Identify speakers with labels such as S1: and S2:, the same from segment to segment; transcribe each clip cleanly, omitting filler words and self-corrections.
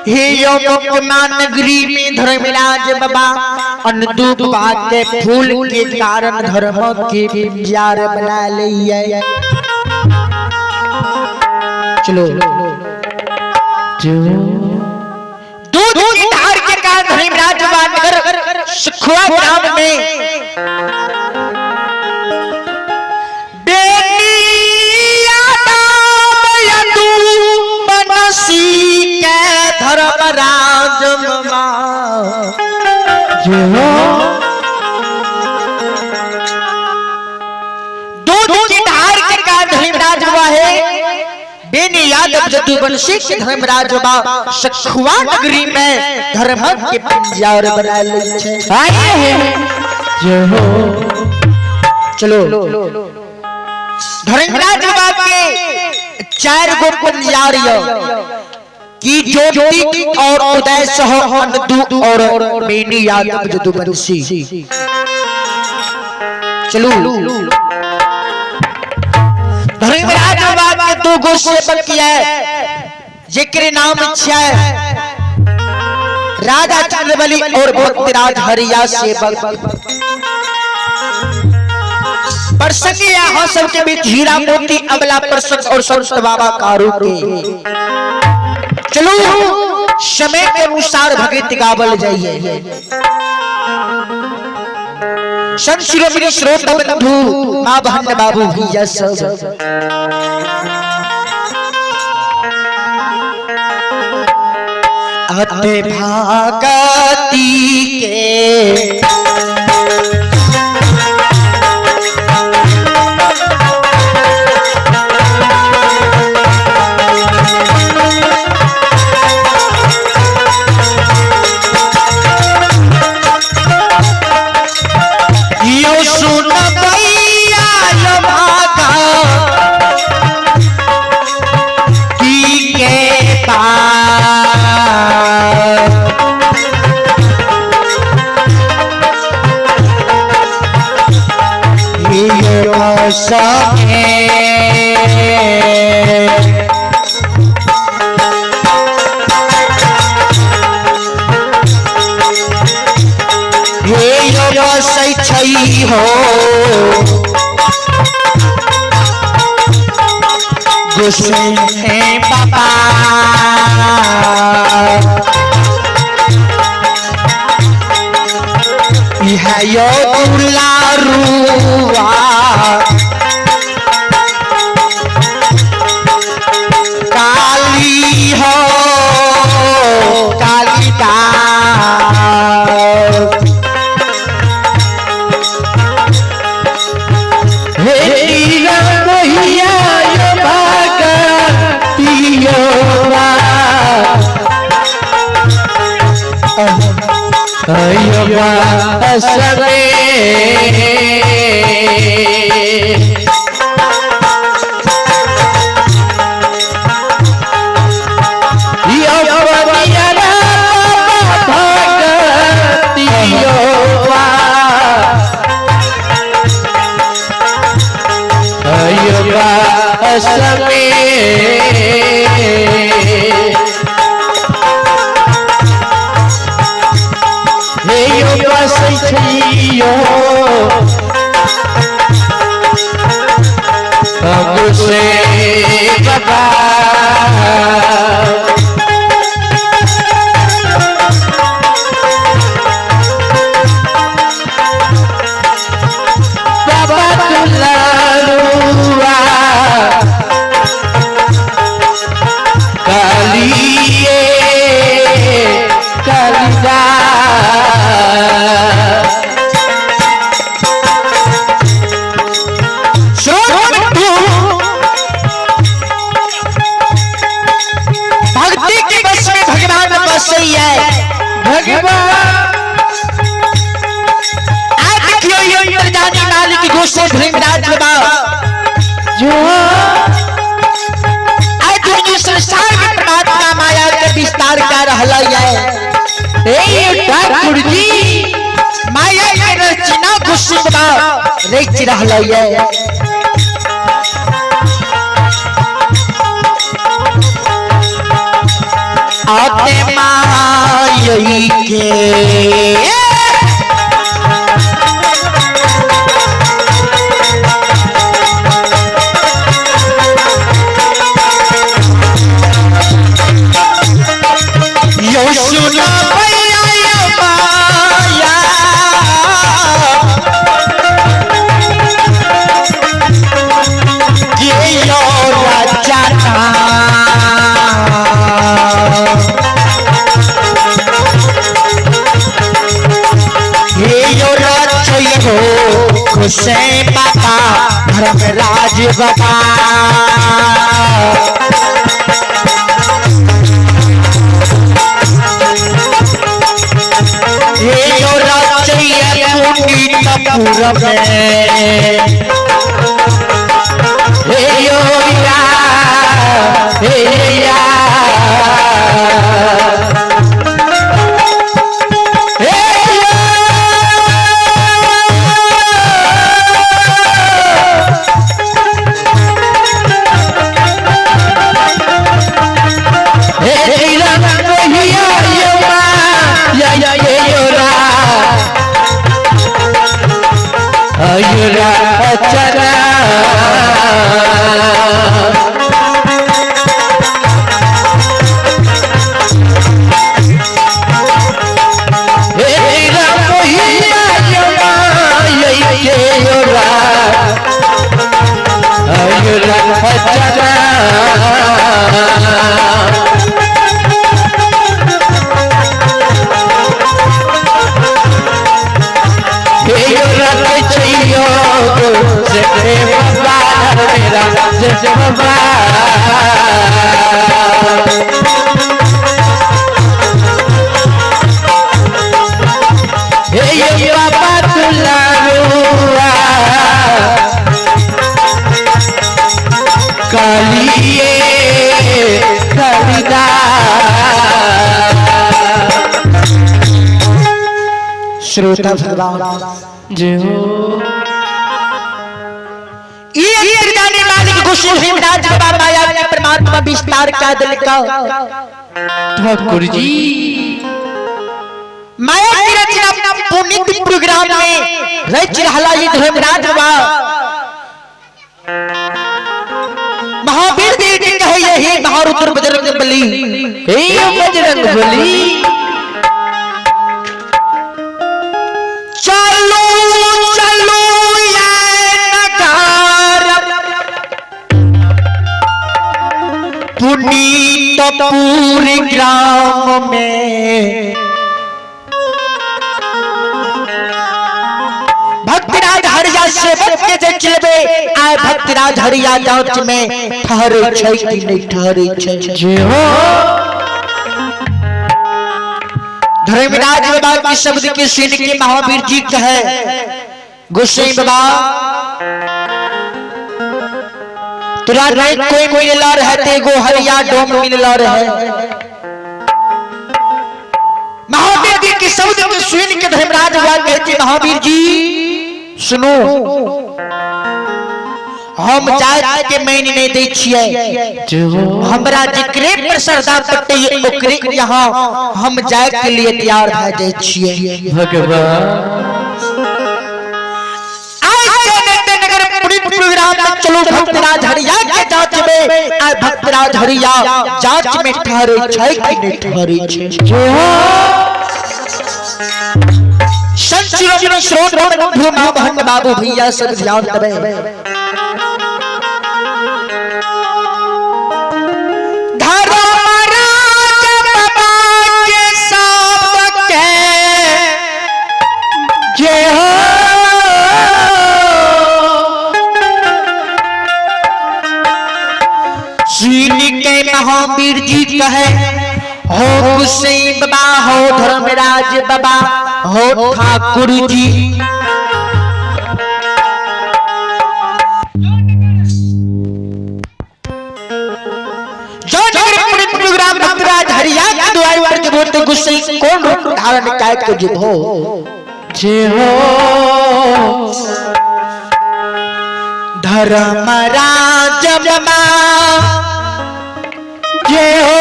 S1: हे नगरी में धर्मराज बाबा अनुदूत के फूल के कारण धर्म के पिंजार बना लिया। चलो दूध की धार के कारण धर्मराज बाबा सुखुआ ग्राम में धर्मराज दूध की धार के कारण धर्मराज हुआ है बेनी यादव जदुवंशी के धर्मराज हुआ सखुआ नगरी में धर्म के पिंजार बना ले आए हैं। चलो धर्मराज हुआ के 4 गो पिंजारियों की ज्योति और उदय सह अनुदू और बेनी यादव जदुवंशी। चलो धर्मराज बाबा ने 2 गो सेवक किया है जिक्र नाम इच्छा है राजा चंद्रबली और भक्तराज हरिया सेवक। प्रसंग यहाँ सबके बीच हीरा मोती अबला प्रसंग और संत बाबा कारू के। चलो समय के अनुसार भगत गावल जाइए। संत शिरोमणि श्रोता बंधु मां बहन बाबू भैया सब अते भागती के हो गुस्से बाबा यह यो रुआ काली हो कालिका सबे धर्मराज जो संसार में परमात्मा माया के विस्तार कर रहला है ठाकुर जी माया के रचना गुस्सा रच रहला है। आते माई के यो सुना खुशे बाबा धर्मराज बाबा ये जो रचैया पूरा में हे यो या श्रोता भगवान जय हो। ये जाने मालिक गुस्से हिमराज बाबा माया ने परमात्मा विस्तार का दिल का ठाकुर जी माया की रचना पुनीत प्रोग्राम में रच रहला ये धर्मराज बाबा महावीर देव जी कहे यही महारुद्र बजरंग बली हे बजरंग बली चलो चलो पुनीत पूरे ग्राम में भक्तराज हरिया सेवक के जे चलबे आय भक्तराज हरिया जांच में ठहरे छै कि नहीं ठहरे छै जे हो। धर्मराज बाबा की शब्द के सुन के महावीर जी कहे गोसाई बाबा तुरा नहीं कोई मिलला रहते गो हरिया डोम मिलला रहे। महावीर जी के शब्द को सुन के धर्मराज बाबा कहते महावीर जी सुनो हम जात के मैन नहीं दे छिए हमरा जिक्रे पर सरदा पट्टे ओकरे यहाँ हम जाए के लिए तैयार भ जाय छिए भगवान। प्रोग्राम में चलो भक्तराज हरिया के जांच में आ भक्तराज हरिया जांच में ठहरे छै कि नहीं ठहरे छै जो संत शिरोमणि श्रोत भूमा बहन बाबू भैया सब ध्यान देबे। धर्मराज बाबा के सब के जय हो के महावीर जी कहे हो गोसाई बाबा हो धर्मराज बाबा हो ठाकुर जी जो प्रोग्राम भक्तराज हरिया के द्वार पर के बोलते गोसाई कौन रूप धारण काय के जो हो जे हो धर्मराज बाबा जय हो।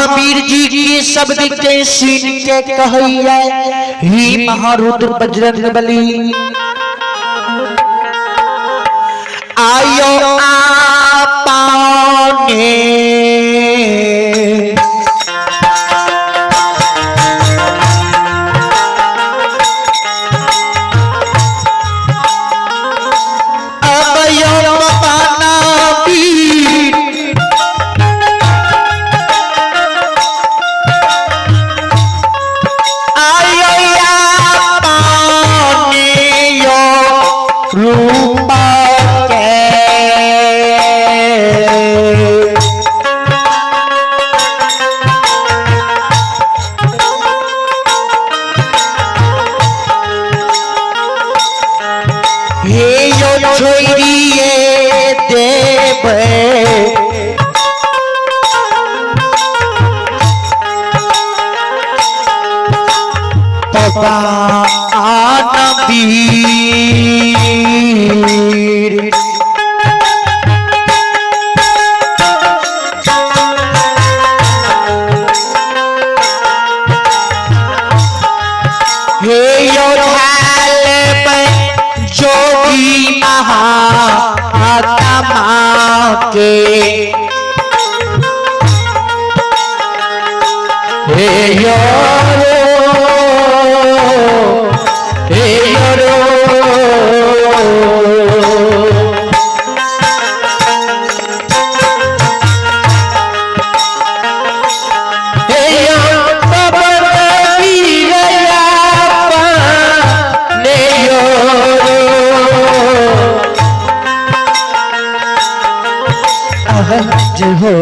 S1: महावीर जी के शब्द के सुन के कहिए ही महारुद्र बजरंग बली आयो आपने हो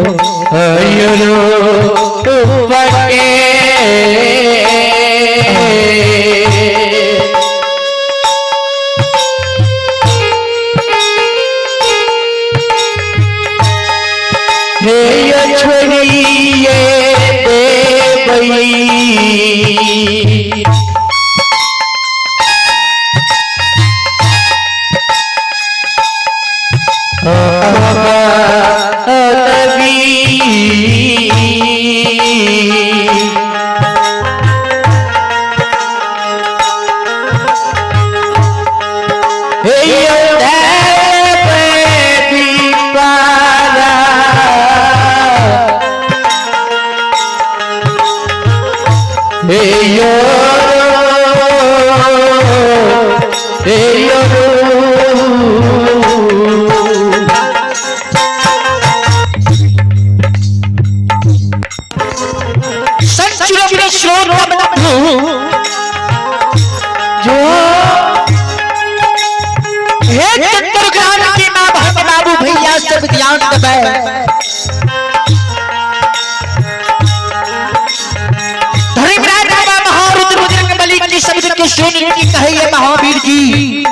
S1: महावीर जी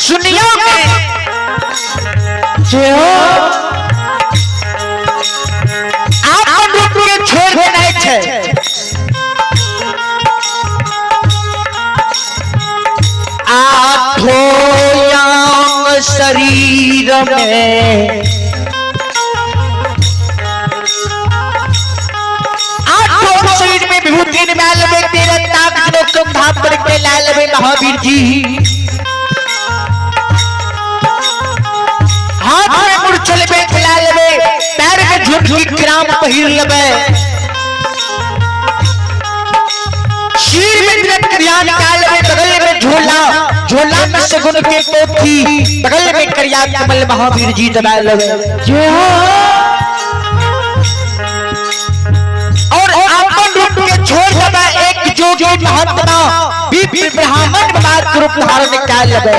S1: सुनियो आप रूप के छोड़ के नहीं थे आठों शरीर में विभूति निकाल में तेरा ताक तुम धाम पर के लाल में महावीर जी हाथ में मूर्छल में लाल में पैर में झुमकी ग्राम पहिर लबे शीर में तिलक करिया निकाल में बगल में झोला झोला में सगुन के पोथी बगल में करिया कमल महावीर जी दबा लबे जो जो महात्मा ब्राह्मण बात रूप धारण निकाल लगे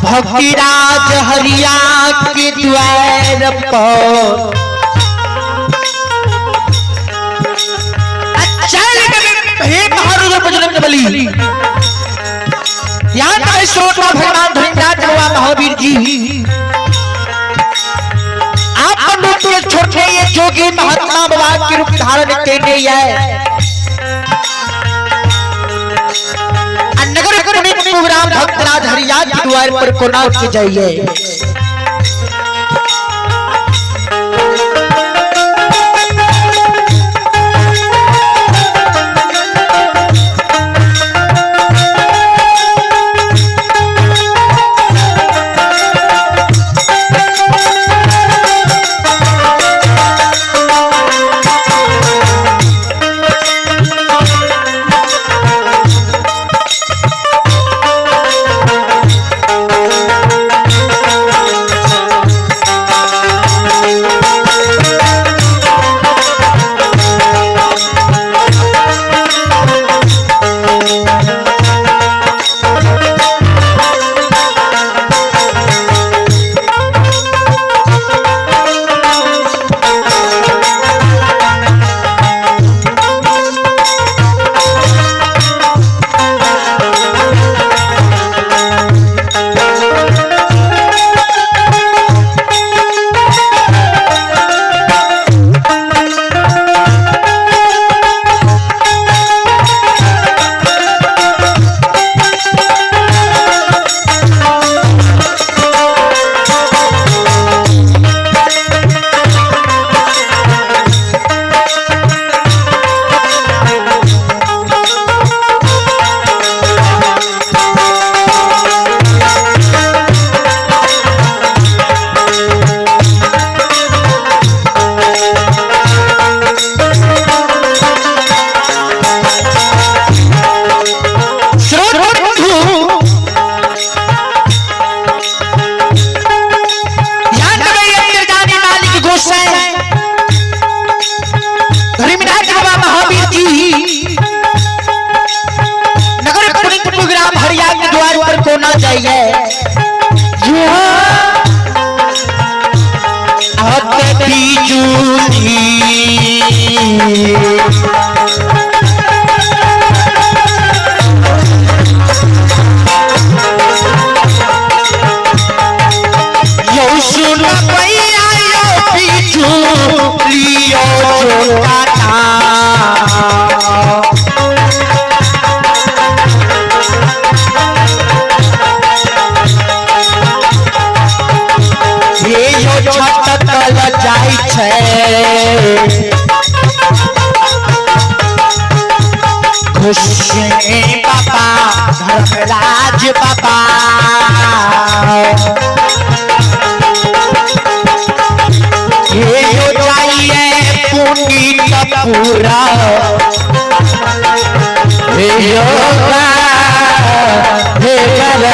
S1: भक्तिराज हरिया के द्वार पर चल हे महारुद्र बजरंग बली यहाँ का श्रोता भगवान धर्मराज बाबा महावीर जी आप लोग छोटे ये जोगी महात्मा बाबा के रूप धारण करने आए नगर प्रोग्राम भक्तराज हरियाज के द्वार पर कोना की जाइए। बाबा धर्मराज बाबा ये हो जाइए पुनीत पूरा हे योगा हे करा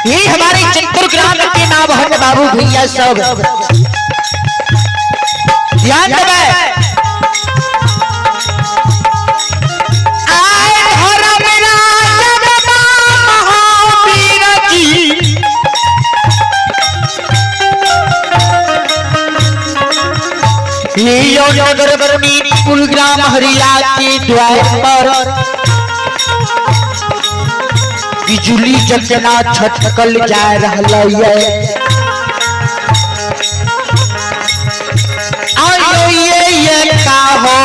S1: ये हमारे चिंतपुर ग्राम के नाम है बाबू भैया सब ध्यान देवे आए धर्म राज महावीर जी यो नगर बरमीपुर ग्राम हरिया के द्वार पर बिजुली जगना छटकल जा रहा है आयो ये का हो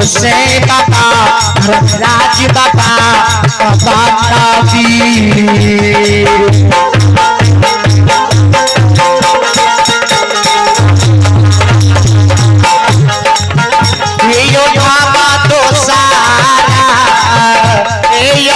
S1: से बाबा राज बाबा बाबा वीर यो बाबा तो सारा यो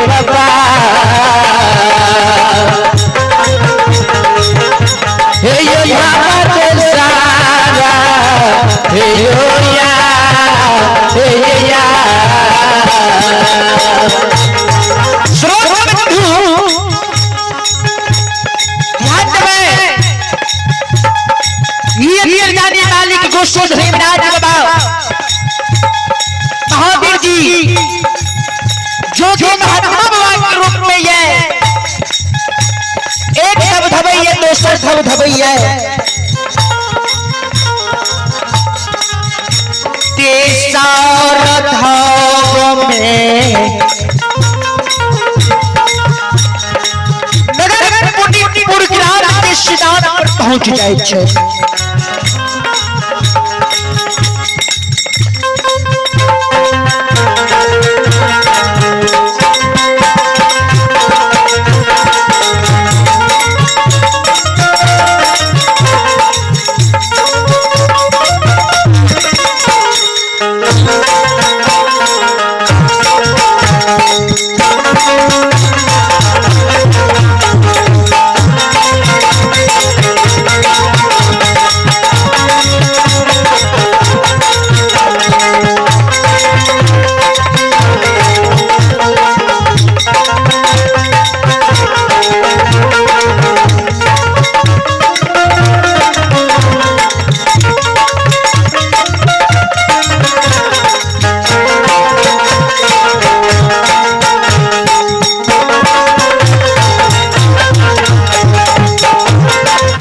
S1: बाबा हे यो बाबा तो सारा हे यो या मालिक गोस्वामी धर्मराज बाबा महावीर जी जो महात्मा भगवान के रूप में है एक सब धबैया दूसरा सब धबैया तेसर धाम में नगर पुर ग्राम के सिद्धांत पर पहुंच जाए